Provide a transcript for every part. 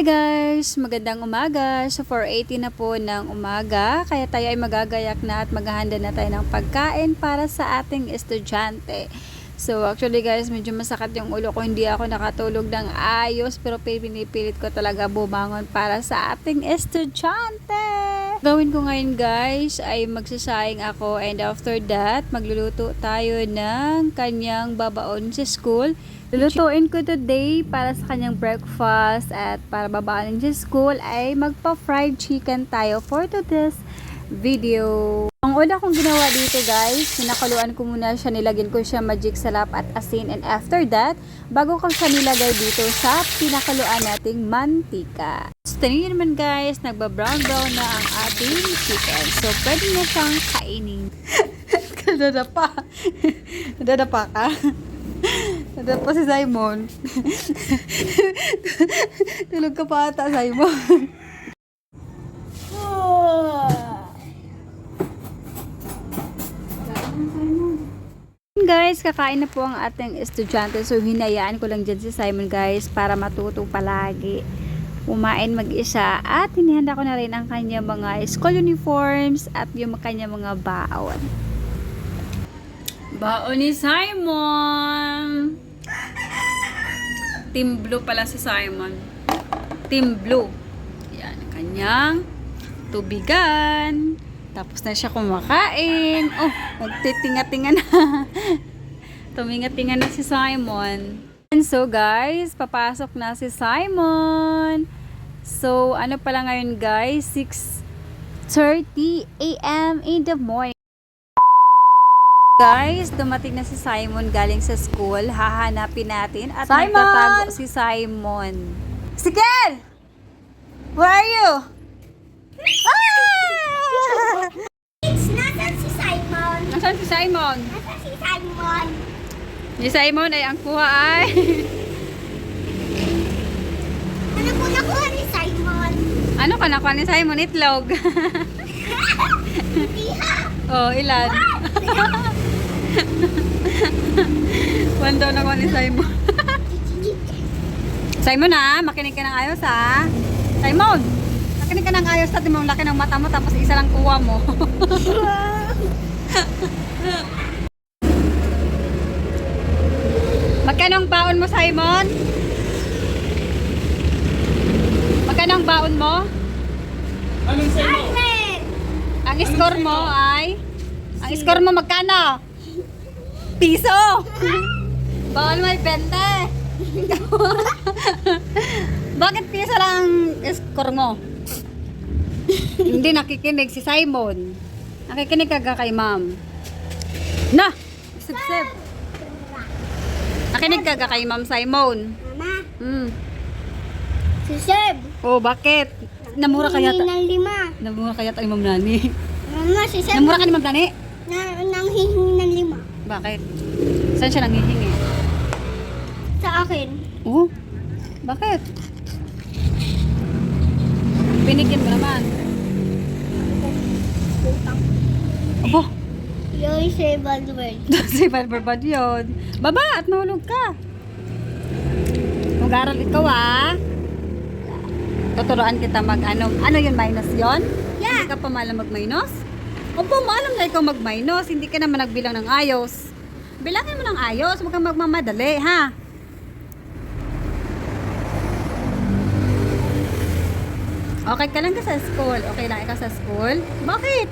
Hi guys! Magandang umaga. So 4:80 na po ng umaga. Kaya tayo ay magagayak na at maghahanda na tayo ng pagkain para sa ating estudyante. So actually guys, medyo masakit yung ulo ko. Hindi ako nakatulog ng ayos. Pero pinipilit ko talaga bumangon para sa ating estudyante. Gawin ko ngayon guys ay magsasaing ako. And after that, magluluto tayo ng kanyang babaon sa school. Lulutuin ko today para sa kanyang breakfast at para babaanin sa school ay magpa-fried chicken tayo for today's video. Ang una kong ginawa dito guys, pinakuluan ko muna siya, nilagyan ko siya magic sarap at asin, and after that, bago ko siya nilagay dito sa pinakuluan nating mantika. So tingnan naman guys, nagba-brown na ang ating chicken. So pwede na siyang kainin. Nadadapa. Nadadapa ka? Nadadapa si Simon. Tulog ka pa ata, Simon. Guys, kakain na po ang ating estudyante. So, hinayaan ko lang dyan si Simon guys para matuto palagi. Kumain mag-isa at hinihanda ko na rin ang kanya mga school uniforms at yung kanya mga baon. Baon ni Simon! Team Blue pala si Simon. Team Blue. Yan, ang kanyang tubigan. Tapos na siya kumakain. Oh, magtitinga-tinga na. Tuminga-tinga na si Simon. And so guys, papasok na si Simon. So, ano pala ngayon guys? 6:30 a.m. in the morning. Guys, dumating na si Simon galing sa school. Hahanapin natin at magtatago si Simon. Sigel! Where are you? Nasaan si Simon? Nasaan si Simon? Nasaan si Simon? Si Simon ay ang kuha ay... Ano po nakuha ni Simon? Ano ka nakuha ni Simon? Itlog. Hindi ha? Oh, ilan? One daw nakuha ni Simon. Simon ha, makinig ka ng ayos ha. Simon! Makinig ka ng ayos at yung laki ng mata mo tapos isa lang kuha mo. Magkano ang baon mo, Simon? Magkano ang baon mo? Anong sa'yo? Ang score mo ay? Ang score mo magkano? Piso! Baon mo ay 20. Bakit piso lang ang score mo? Hindi nakikinig si Simon. Nakikinig ka kay ma'am. Na! Sip-sip. Nakinig ka kay ma'am Simon. Mama, si Seb. Oh, bakit? Namura kaya Nanghihingi ng 5. Namura kaya tayo ma'am Nani. Mama, si Seb. Namura ka ni ma'am Nani? Nanghihingi ng 5. Bakit? Saan siya nanghihingi? Sa akin. Oh, bakit? Binigyan mo naman. Utang. Abo, Yung si Valverde. si Valverbad yun. Baba at mahulog ka. Mag-aral ikaw Tuturuan kita ano yun, minus yun? Yeah. Hindi ka pa malam mag-minus? Opo, maalam na ikaw mag-minus. Hindi ka naman nagbilang ng ayos. Bilangin mo ng ayos, huwag kang magmamadali, ha? Okay ka lang ka sa school? Okay lang ikaw sa school? Bakit?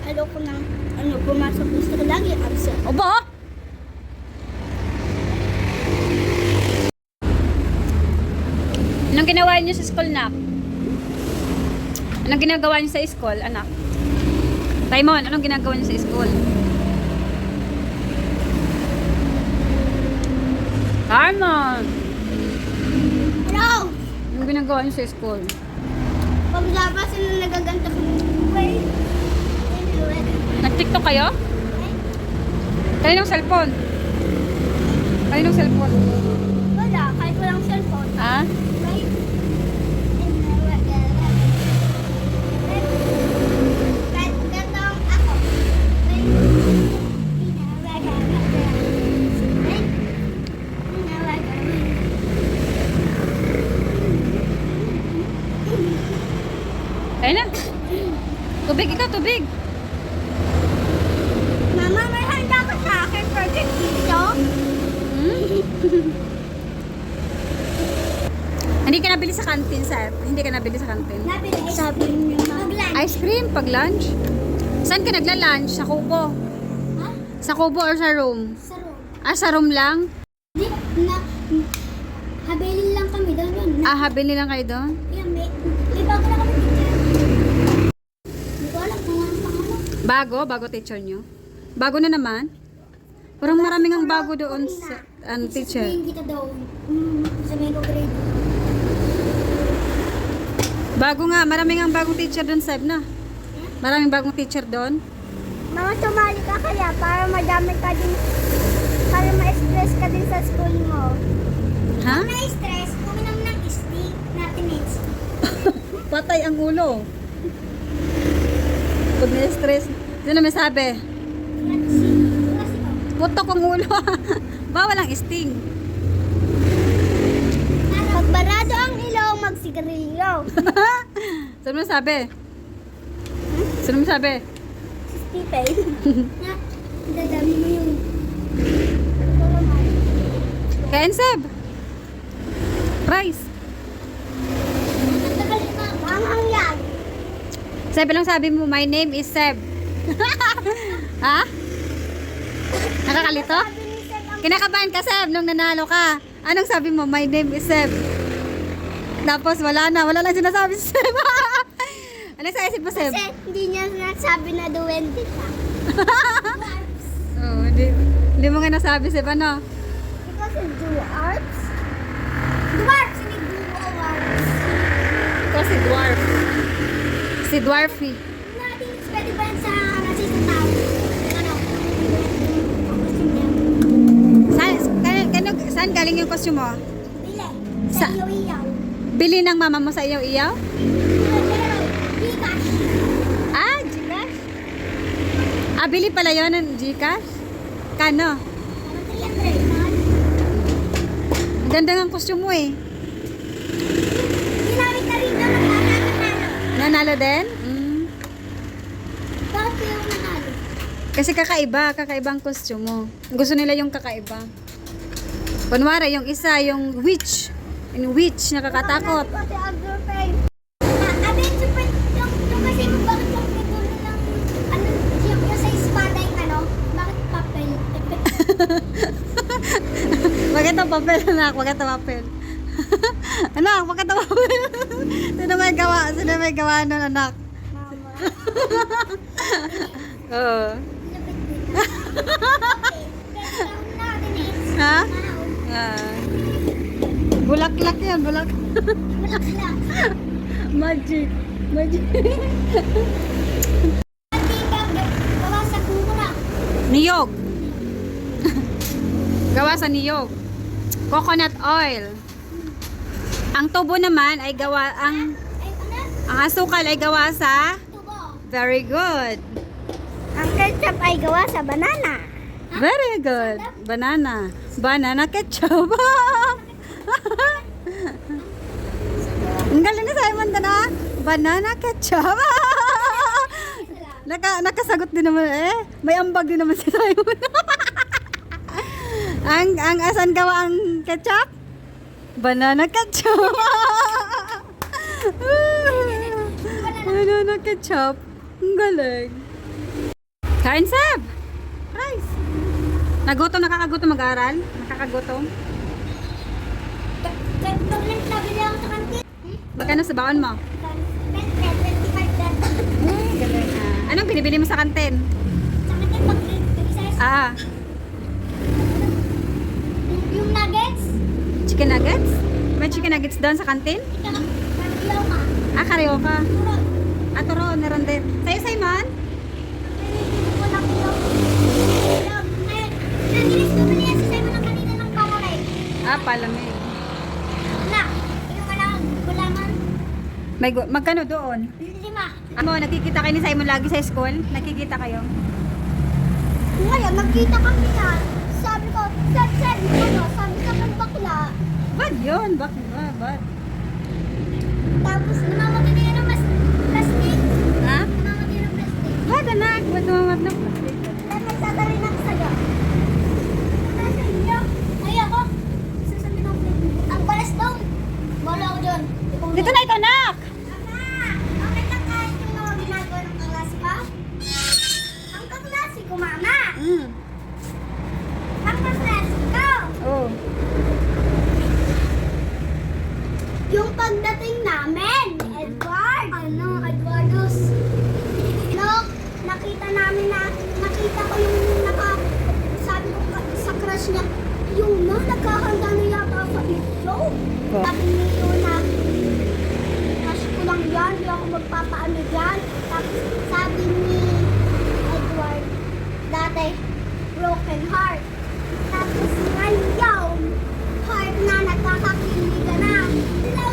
Ayoko nang pumasok. Gusto ko lagi absent. O ba? Anong ginawa niyo sa school, nak? Anong ginagawa niyo sa school, anak? Simon, anong ginagawa niyo sa school? Simon! Hello! Anong ginagawa niyo sa school? Paglabas sila nagaganta ko. Nag-TikTok kayo? Kaninong cellphone? Kaninong cellphone? Wala, kahit walang cellphone. Ha? Kahit gantong ako. Kaya na. Tubig, ikaw, tubig. Mama, may handa ka sa akin project dito? Hindi ka nabili sa canteen, Seth. Hindi ka nabili sa canteen. Nabili. Sabi niyo mag-lunch. Ice cream pag lunch? Saan ka nagla-lunch? Sa Kubo? Ha? Sa Kubo or sa room? Sa room. Ah, sa room lang? Di, habilin lang kami doon yun. Ah, habili lang kayo doon? Yan, may bago na kami picture. Hindi ko alam kung ano pangalan. Bago teacher nyo? Bago na naman? Parang maraming ang bago doon sa teacher. Sasabihin kita daw. Sa Mego grade. Bago nga, maraming ang bagong teacher doon, Seb na. Maraming bagong teacher doon. Mama, tumali ka kaya para madami ka din. Para ma-stress ka din sa school mo. Ha? Na-stress, uminom ng stick natin needs. Patay ang ulo. Pag na-stress, sino may sabi? Putok ang ulo. Bawal ang sting. Pag barado ang ilaw, magsigarilyo. Sino may sabi? Sino may sabi? Stipay. Na, dadami mo yung... Kaya Seb. Rice. Ang tagal na, ang yan. Seb, lang sabi mo, my name is Seb. Ha? Nakakalito? Sabi ni Sir, ang Kinakabahan ka, Seb, nung nanalo ka. Anong sabi mo? My name is Seb. Tapos wala lang sinasabi si Seb. Anong sa isip mo, Seb? kasi hindi niya nasabi na duwende ka. Oh, hindi mo nga nasabi, Seb, ano? Because of dwarfs. Dwarfs, hindi dwarfs. Ito si Dwarf. Si Dwarfy. Natin, pwede ba yan sa kasi sa tao? Ano? Saan galing yung costume mo? Bili. Sa Sa- iyo-iyaw. Bili ng mama mo sa iyo iyaw? Gcash. Ah, Gcash? Ah, bili pala yun ng Gcash? Kano? Ano 300? Mahal. Ang ganda ng costume mo eh. Ginamit na rin doon ang nanalo. Nanalo din? Mm. Bakit kayo nanalo? Kasi kakaiba ang costume mo. Gusto nila yung kakaiba. Kunwari, yung isa, yung witch. Yung witch, nakakatakot. Pati other frame. Abe, super, yung kasi bakit yung figure ng, ano, yung sa espada yung ano, bakit papel? Bakit ang papel, anak? Bakit ang papel? Anak, bakit ang papel? Sino may gawa nun, anak? Mama. Oo. Natin Ha? eh. Ah. Bulaklak yan, bulaklak. Bulaklak. Magic. Magic. Pati gawa sa kumura. Niyog. Gawa sa niyog. Coconut oil. Ang tubo naman ay gawa ang Ay, ano? asukal ay gawa sa Tubo. very good. Ang ketchup ay gawa sa banana. Very good. Banana. Banana ketchup. Ang galing na Simon na. Banana ketchup. Nakasagot din naman eh. May ambag din naman si Simon. ang asan gawa ang ketchup? Banana ketchup. Banana ketchup. Ang galing. Kain Sab. Rice. Nagutom, nakakagutom mag-aral? Nakakagutom? Pag nabili ako sa kantin, Magkano sa baon mo? 25 dan. Galing. Anong binibili mo sa kantin? Sa kantin, pag isa Ah, yung nuggets, chicken nuggets? May chicken nuggets doon sa kantin? kamilaw ka. Ah, karyoka. Puro, Ah, turo, meron din. Sa'yo, Simon? walang ilaw. Ilaw. Ngayon, nagilis ko niya si Simon ng kanina ng pamaray. Ah, palamig. Na, yung gulaman, Magkano doon? 5. Amo, nakikita kayo ni Simon lagi sa school? Nakikita kayo? Ngayon, nagkita kami yan. Sabi ko, Sir, ano, sabi sa akin bakla. Bad yun. Bakit ba? Bad. Tapos, namamagay na yun ng mas Dito na ikaw, nak! Okay lang kahit yung mga ginagawa ng kaklase ko? Ang kaklase ko, mama! Ang kaklase ko! Oh. Yung pagdating namin, Eduardo's. Look, nakita ko yung sabi ko sa crush niya, yung nagkakanda na yata sa show. Oh. Sabi niyo na, crush ko lang yan, di ako magpapaano dyan. Tapos sabi ni Edward, dati, broken heart. Tapos ngayon, heart na nagkakakiliga na. Sila